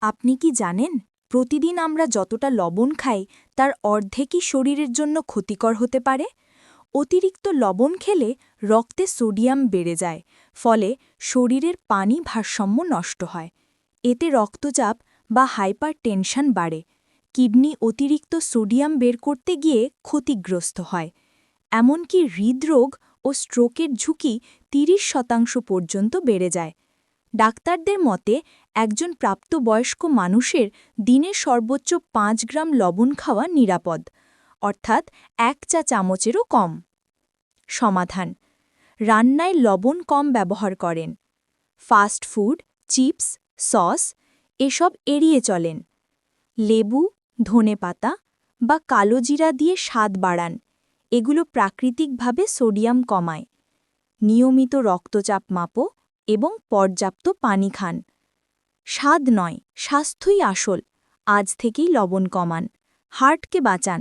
আপনি কি জানেন প্রতিদিন আমরা যতটা লবণ খাই তার অর্ধেকই শরীরের জন্য ক্ষতিকর হতে পারে? অতিরিক্ত লবণ খেলে রক্তে সোডিয়াম বেড়ে যায়, ফলে শরীরের পানি ভারসাম্য নষ্ট হয়। এতে রক্তচাপ বা হাইপার টেনশন বাড়ে। কিডনি অতিরিক্ত সোডিয়াম বের করতে গিয়ে ক্ষতিগ্রস্ত হয়। এমনকি হৃদরোগ ও স্ট্রোকের ঝুঁকি ৩০% পর্যন্ত বেড়ে যায়। ডাক্তারদের মতে একজন প্রাপ্তবয়স্ক মানুষের দিনে সর্বোচ্চ ৫ গ্রাম লবণ খাওয়া নিরাপদ, অর্থাৎ ১ চা চামচেরও কম। সমাধান: রান্নায় লবণ কম ব্যবহার করেন। ফাস্ট ফুড, চিপস, সস এসব এড়িয়ে চলেন। লেবু, ধনেপাতা বা কালোজিরা দিয়ে স্বাদ বাড়ান। এগুলো প্রাকৃতিকভাবে সোডিয়াম কমায়। নিয়মিত রক্তচাপ মাপো এবং পর্যাপ্ত পানি খান। স্বাদ নয়, স্বাস্থ্যই আসল। আজ থেকেই লবণ কমান, হার্টকে বাঁচান।